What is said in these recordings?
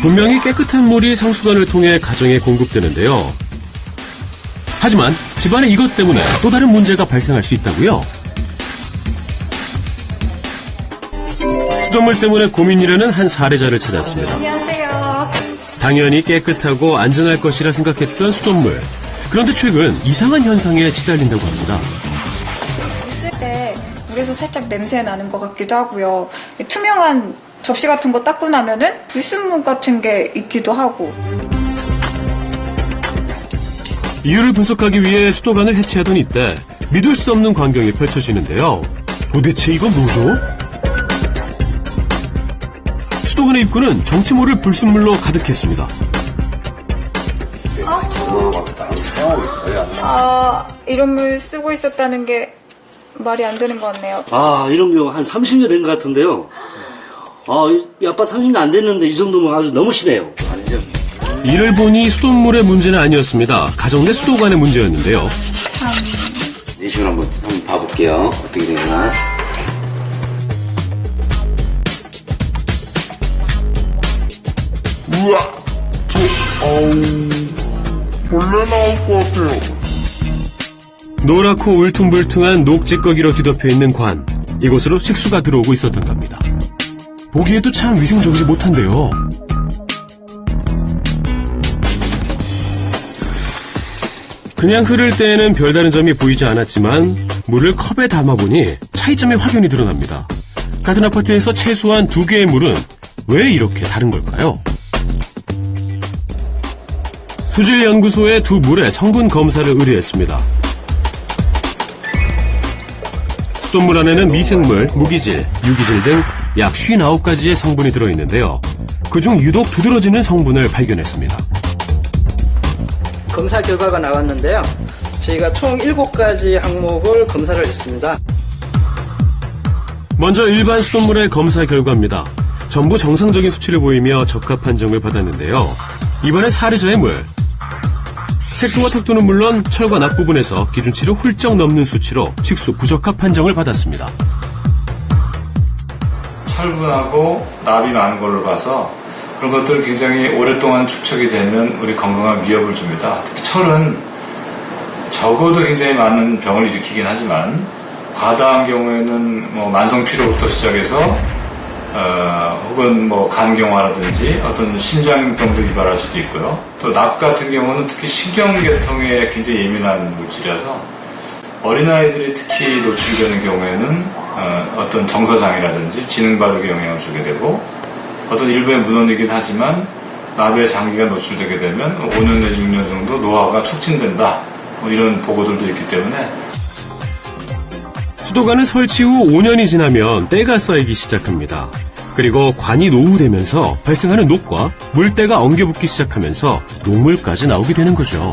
분명히 깨끗한 물이 상수관을 통해 가정에 공급되는데요. 하지만 집안에 이것 때문에 또 다른 문제가 발생할 수 있다고요? 수돗물 때문에 고민이라는 한 사례자를 찾았습니다. 안녕하세요. 당연히 깨끗하고 안전할 것이라 생각했던 수돗물. 그런데 최근 이상한 현상에 시달린다고 합니다. 쓸 때 물에서 살짝 냄새 나는 것 같기도 하고요. 투명한 접시 같은 거 닦고 나면은 불순물 같은 게 있기도 하고. 이유를 분석하기 위해 수도관을 해체하던 이때 믿을 수 없는 광경이 펼쳐지는데요. 도대체 이건 뭐죠? 수도관의 입구는 정체 모를 불순물로 가득했습니다. 이런 물 쓰고 있었다는 게 말이 안 되는 것 같네요. 이런 경우 한 30년 된 것 같은데요. 이 아파트 30년 안 됐는데 이 정도면 아주 너무 심해요. 아니죠? 이를 보니 수돗물의 문제는 아니었습니다. 가정 내 수도관의 문제였는데요. 내시경 한번 봐볼게요. 어떻게 되나. 우와, 벌레 나올 것 같아요. 노랗고 울퉁불퉁한 녹찌꺼기로 뒤덮여 있는 관. 이곳으로 식수가 들어오고 있었던 겁니다. 보기에도 참 위생적이지 못한데요. 그냥 흐를 때에는 별다른 점이 보이지 않았지만 물을 컵에 담아보니 차이점이 확연히 드러납니다. 같은 아파트에서 최소한 2개의 물은 왜 이렇게 다른 걸까요? 수질연구소에 두 물의 성분 검사를 의뢰했습니다. 수돗물 안에는 미생물, 무기질, 유기질 등 약 59가지의 성분이 들어있는데요. 그중 유독 두드러지는 성분을 발견했습니다. 검사 결과가 나왔는데요. 저희가 총 7가지 항목을 검사를 했습니다. 먼저 일반 수돗물의 검사 결과입니다. 전부 정상적인 수치를 보이며 적합 판정을 받았는데요. 이번에 사례자의 물. 색도와 탁도는 물론 철과 납 부분에서 기준치를 훌쩍 넘는 수치로 식수 부적합 판정을 받았습니다. 철분하고 납이 많은 걸로 봐서 그런 것들을 굉장히 오랫동안 축적이 되면 우리 건강에 위협을 줍니다. 특히 철은 적어도 굉장히 많은 병을 일으키긴 하지만 과다한 경우에는 만성 피로부터 시작해서 혹은 간경화라든지 어떤 신장병도 유발할 수도 있고요. 또 납 같은 경우는 특히 신경계통에 굉장히 예민한 물질이라서 어린아이들이 특히 노출되는 경우에는 어떤 정서장애라든지 지능 발육에 영향을 주게 되고 어떤 일부의 문헌이긴 하지만 납의 장기가 노출되게 되면 5년 내지 6년 정도 노화가 촉진된다. 이런 보고들도 있기 때문에 수도관은 설치 후 5년이 지나면 때가 쌓이기 시작합니다. 그리고 관이 노후되면서 발생하는 녹과 물때가 엉겨붙기 시작하면서 녹물까지 나오게 되는 거죠.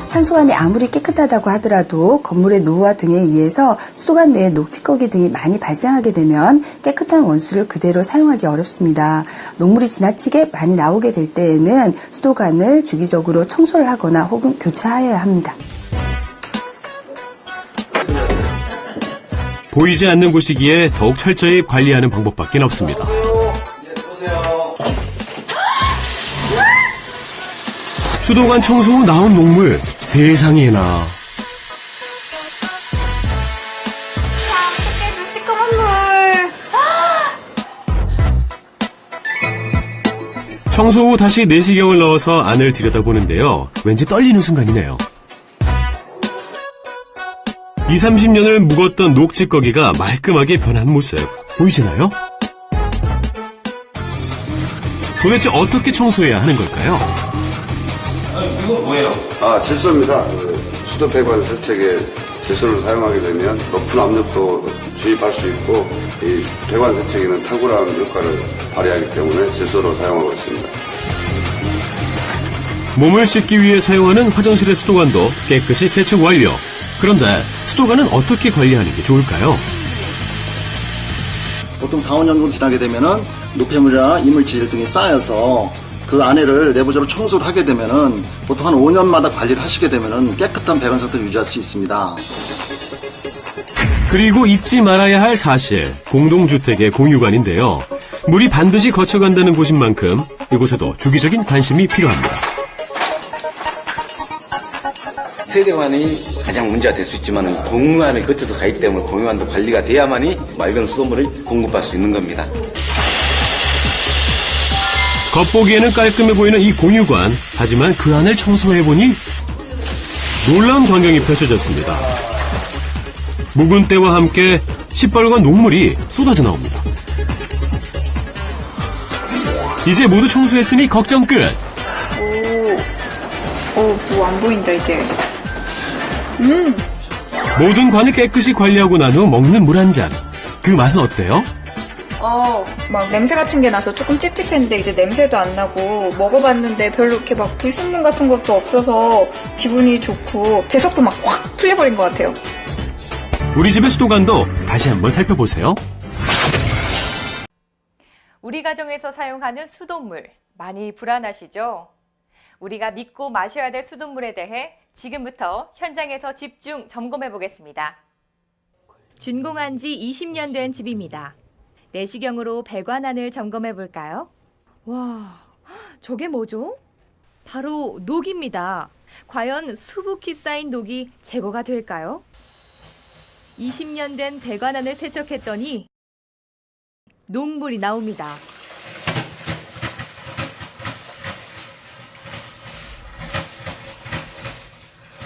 상수관이 아무리 깨끗하다고 하더라도 건물의 노후화 등에 의해서 수도관 내에 녹찌꺼기 등이 많이 발생하게 되면 깨끗한 원수를 그대로 사용하기 어렵습니다. 녹물이 지나치게 많이 나오게 될 때에는 수도관을 주기적으로 청소를 하거나 혹은 교체하여야 합니다. 보이지 않는 곳이기에 더욱 철저히 관리하는 방법밖에 없습니다. 수도관 청소 후 나온 녹물, 세상에나. 시커먼 물. 청소 후 다시 내시경을 넣어서 안을 들여다보는데요. 왠지 떨리는 순간이네요. 20-30년을 묵었던 녹찌꺼기가 말끔하게 변한 모습 보이시나요? 도대체 어떻게 청소해야 하는 걸까요? 이거 뭐예요? 질소입니다. 수도 배관 세척에 질소를 사용하게 되면 높은 압력도 주입할 수 있고 이 배관 세척에는 탁월한 효과를 발휘하기 때문에 질소로 사용하고 있습니다. 몸을 씻기 위해 사용하는 화장실의 수도관도 깨끗이 세척 완료. 그런데 수도관은 어떻게 관리하는 게 좋을까요? 보통 4-5년 정도 지나게 되면은 노폐물이나 이물질 등이 쌓여서 그 안에를 내부적으로 청소를 하게 되면은 보통 한 5년마다 관리를 하시게 되면은 깨끗한 배관 상태를 유지할 수 있습니다. 그리고 잊지 말아야 할 사실, 공동주택의 공유관인데요. 물이 반드시 거쳐간다는 곳인 만큼 이곳에도 주기적인 관심이 필요합니다. 세대관이 가장 문제가 될 수 있지만 공유관을 거쳐서 가기 때문에 공유관도 관리가 돼야만이 맑은 수돗물을 공급할 수 있는 겁니다. 겉보기에는 깔끔해 보이는 이 공유관, 하지만 그 안을 청소해보니 놀라운 광경이 펼쳐졌습니다. 묵은 때와 함께 시뻘건 녹물이 쏟아져 나옵니다. 이제 모두 청소했으니 걱정 끝! 뭐 안 보인다, 이제. 모든 관을 깨끗이 관리하고 난 후 먹는 물 한 잔. 그 맛은 어때요? 막 냄새 같은 게 나서 조금 찝찝했는데 이제 냄새도 안 나고 먹어봤는데 별로 이렇게 막 불순물 같은 것도 없어서 기분이 좋고 제 속도 막 확 풀려버린 것 같아요. 우리 집의 수도관도 다시 한번 살펴보세요. 우리 가정에서 사용하는 수돗물 많이 불안하시죠? 우리가 믿고 마셔야 될 수돗물에 대해 지금부터 현장에서 집중 점검해 보겠습니다. 준공한 지 20년 된 집입니다. 내시경으로 배관안을 점검해 볼까요? 와, 저게 뭐죠? 바로 녹입니다. 과연 수북히 쌓인 녹이 제거가 될까요? 20년 된 배관안을 세척했더니 녹물이 나옵니다.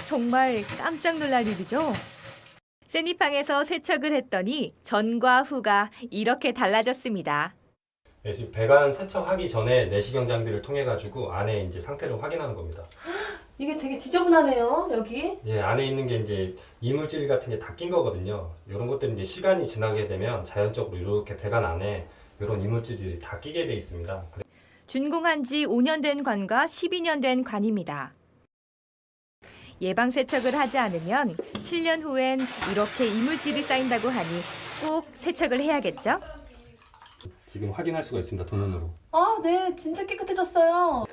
정말 깜짝 놀랄 일이죠? 세니팡에서 세척을 했더니 전과 후가 이렇게 달라졌습니다. 네, 지금 배관 세척하기 전에 내시경 장비를 통해 가지고 안에 이제 상태를 확인하는 겁니다. 이게 되게 지저분하네요, 여기. 예, 안에 있는 게 이제 이물질 같은 게 다 낀 거거든요. 이런 것들은 이제 시간이 지나게 되면 자연적으로 이렇게 배관 안에 이런 이물질들이 다 끼게 돼 있습니다. 준공한 지 5년 된 관과 12년 된 관입니다. 예방 세척을 하지 않으면 7년 후엔 이렇게 이물질이 쌓인다고 하니 꼭 세척을 해야겠죠? 지금 확인할 수가 있습니다, 두 눈으로. 네, 진짜 깨끗해졌어요.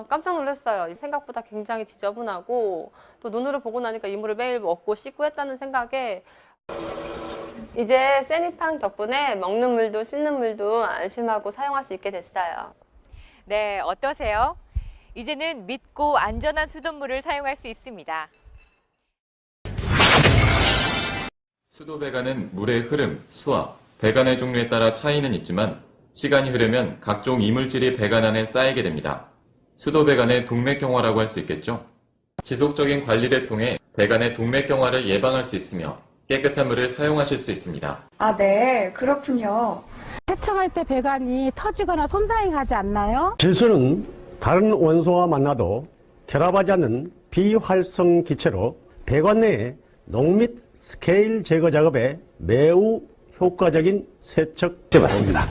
깜짝 놀랐어요. 생각보다 굉장히 지저분하고 또 눈으로 보고 나니까 이물을 매일 먹고 씻고 했다는 생각에 이제 세니팡 덕분에 먹는 물도 씻는 물도 안심하고 사용할 수 있게 됐어요. 네, 어떠세요? 이제는 믿고 안전한 수돗물을 사용할 수 있습니다. 수도 배관은 물의 흐름, 수압, 배관의 종류에 따라 차이는 있지만 시간이 흐르면 각종 이물질이 배관 안에 쌓이게 됩니다. 수도 배관의 동맥경화라고 할 수 있겠죠. 지속적인 관리를 통해 배관의 동맥경화를 예방할 수 있으며 깨끗한 물을 사용하실 수 있습니다. 네, 그렇군요. 세척할 때 배관이 터지거나 손상이 가지 않나요? 질소는 다른 원소와 만나도 결합하지 않는 비활성 기체로 배관 내의 녹 및 스케일 제거 작업에 매우 효과적인 세척 맞습니다.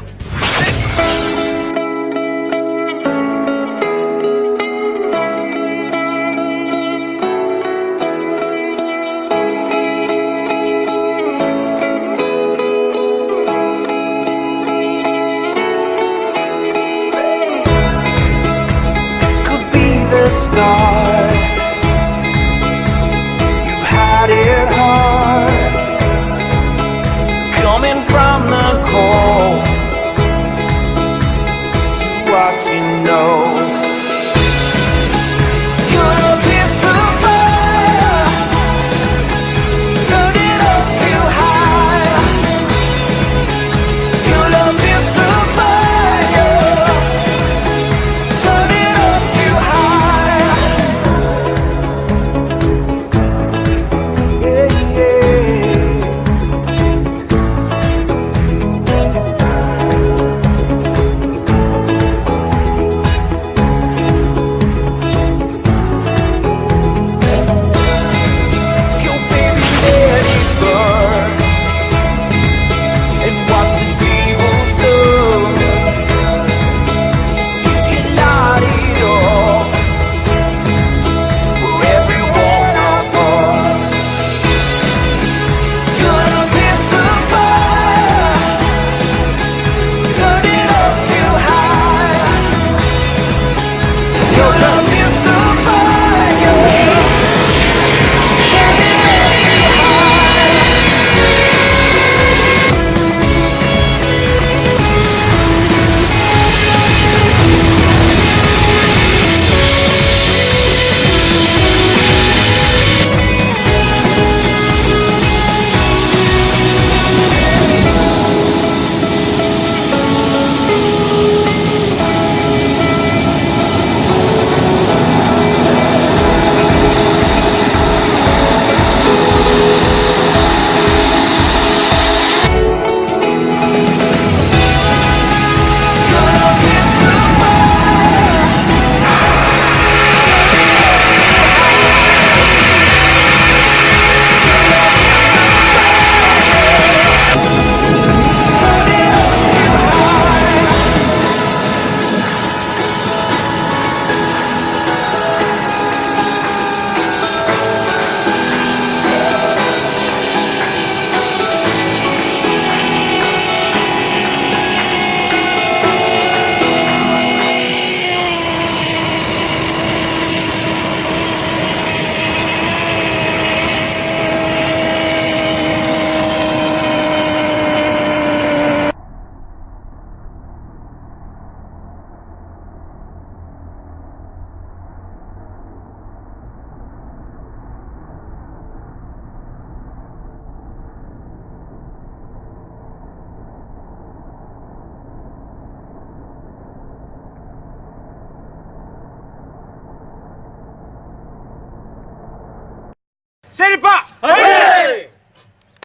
세리파!